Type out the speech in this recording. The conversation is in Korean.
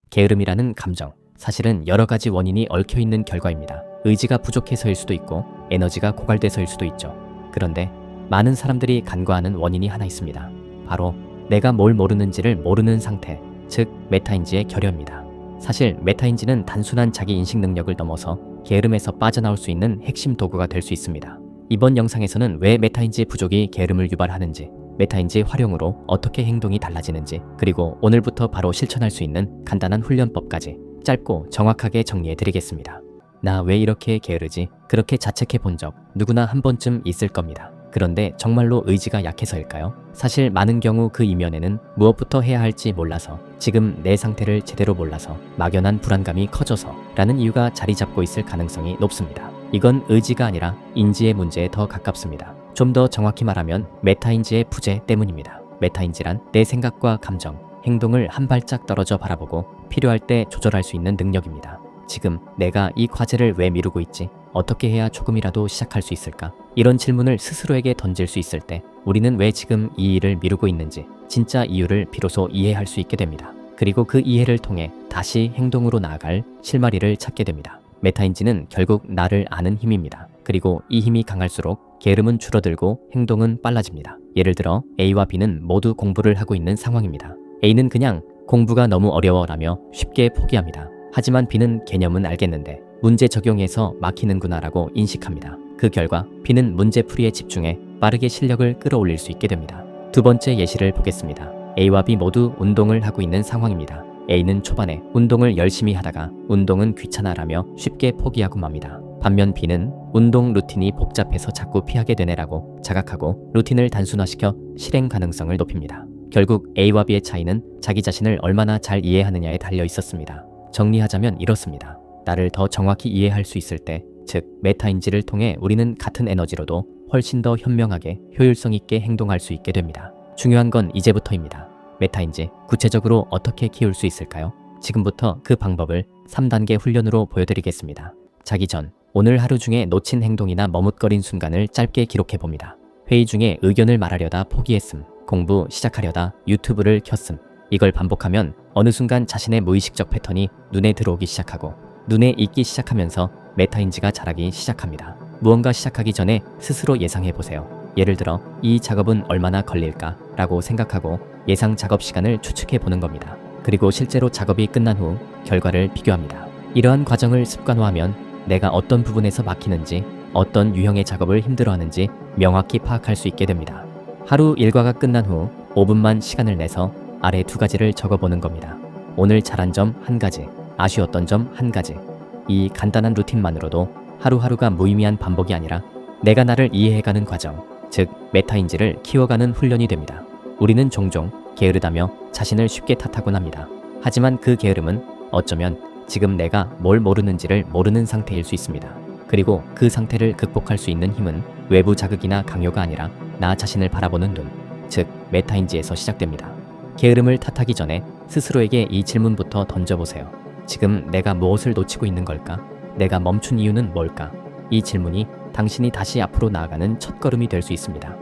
게으름이라는 감정, 사실은 여러 가지 원인이 얽혀 있는 결과입니다. 의지가 부족해서일 수도 있고 에너지가 고갈돼서일 수도 있죠. 그런데 많은 사람들이 간과하는 원인이 하나 있습니다. 바로 내가 뭘 모르는지를 모르는 상태, 즉 메타인지의 결여입니다. 사실 메타인지는 단순한 자기 인식 능력을 넘어서 게으름에서 빠져나올 수 있는 핵심 도구가 될 수 있습니다. 이번 영상에서는 왜 메타인지 부족이 게으름을 유발하는지, 메타인지 활용으로 어떻게 행동이 달라지는지, 그리고 오늘부터 바로 실천할 수 있는 간단한 훈련법까지 짧고 정확하게 정리해 드리겠습니다. 나 왜 이렇게 게으르지? 그렇게 자책해 본 적 누구나 한 번쯤 있을 겁니다. 그런데 정말로 의지가 약해서일까요? 사실 많은 경우 그 이면에는 무엇부터 해야 할지 몰라서, 지금 내 상태를 제대로 몰라서, 막연한 불안감이 커져서 라는 이유가 자리 잡고 있을 가능성이 높습니다. 이건 의지가 아니라 인지의 문제에 더 가깝습니다. 좀 더 정확히 말하면 메타인지의 부재 때문입니다. 메타인지란 내 생각과 감정, 행동을 한 발짝 떨어져 바라보고 필요할 때 조절할 수 있는 능력입니다. 지금 내가 이 과제를 왜 미루고 있지? 어떻게 해야 조금이라도 시작할 수 있을까? 이런 질문을 스스로에게 던질 수 있을 때 우리는 왜 지금 이 일을 미루고 있는지 진짜 이유를 비로소 이해할 수 있게 됩니다. 그리고 그 이해를 통해 다시 행동으로 나아갈 실마리를 찾게 됩니다. 메타인지는 결국 나를 아는 힘입니다. 그리고 이 힘이 강할수록 게으름은 줄어들고 행동은 빨라집니다. 예를 들어 A와 B는 모두 공부를 하고 있는 상황입니다. A는 그냥 공부가 너무 어려워라며 쉽게 포기합니다. 하지만 B는 개념은 알겠는데 문제 적용에서 막히는구나 라고 인식합니다. 그 결과 B는 문제풀이에 집중해 빠르게 실력을 끌어올릴 수 있게 됩니다. 두 번째 예시를 보겠습니다. A와 B 모두 운동을 하고 있는 상황입니다. A는 초반에 운동을 열심히 하다가 운동은 귀찮아라며 쉽게 포기하고 맙니다. 반면 B는 운동 루틴이 복잡해서 자꾸 피하게 되네라고 자각하고 루틴을 단순화시켜 실행 가능성을 높입니다. 결국 A와 B의 차이는 자기 자신을 얼마나 잘 이해하느냐에 달려 있었습니다. 정리하자면 이렇습니다. 나를 더 정확히 이해할 수 있을 때, 즉 메타인지를 통해 우리는 같은 에너지로도 훨씬 더 현명하게 효율성 있게 행동할 수 있게 됩니다. 중요한 건 이제부터입니다. 메타인지 구체적으로 어떻게 키울 수 있을까요? 지금부터 그 방법을 3단계 훈련으로 보여드리겠습니다. 자기 전, 오늘 하루 중에 놓친 행동이나 머뭇거린 순간을 짧게 기록해봅니다. 회의 중에 의견을 말하려다 포기했음, 공부 시작하려다 유튜브를 켰음. 이걸 반복하면 어느 순간 자신의 무의식적 패턴이 눈에 들어오기 시작하고 눈에 익기 시작하면서 메타인지가 자라기 시작합니다. 무언가 시작하기 전에 스스로 예상해보세요. 예를 들어 이 작업은 얼마나 걸릴까? 라고 생각하고 예상 작업 시간을 추측해보는 겁니다. 그리고 실제로 작업이 끝난 후 결과를 비교합니다. 이러한 과정을 습관화하면 내가 어떤 부분에서 막히는지, 어떤 유형의 작업을 힘들어하는지 명확히 파악할 수 있게 됩니다. 하루 일과가 끝난 후 5분만 시간을 내서 아래 2가지를 적어보는 겁니다. 오늘 잘한 점 1가지, 아쉬웠던 점 1가지. 이 간단한 루틴만으로도 하루하루가 무의미한 반복이 아니라 내가 나를 이해해가는 과정, 즉 메타인지를 키워가는 훈련이 됩니다. 우리는 종종 게으르다며 자신을 쉽게 탓하곤 합니다. 하지만 그 게으름은 어쩌면 지금 내가 뭘 모르는지를 모르는 상태일 수 있습니다. 그리고 그 상태를 극복할 수 있는 힘은 외부 자극이나 강요가 아니라 나 자신을 바라보는 눈, 즉 메타인지에서 시작됩니다. 게으름을 탓하기 전에 스스로에게 이 질문부터 던져보세요. 지금 내가 무엇을 놓치고 있는 걸까? 내가 멈춘 이유는 뭘까? 이 질문이 당신이 다시 앞으로 나아가는 첫걸음이 될 수 있습니다.